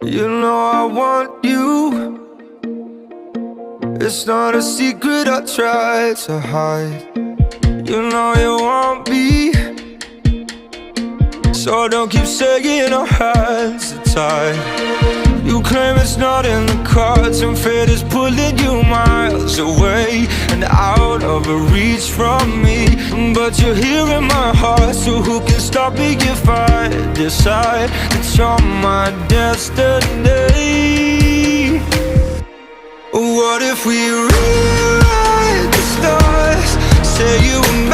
You know I want you. It's not a secret I try to hide. You know you want me, so don't keep saying our hands are tied. You claim it's not in the cards, and fate is pulling you miles away and out of reach from me. But you're here in my heart, so who can stop me if I decide that you're my destiny? What if we rewrite the stars? Say you and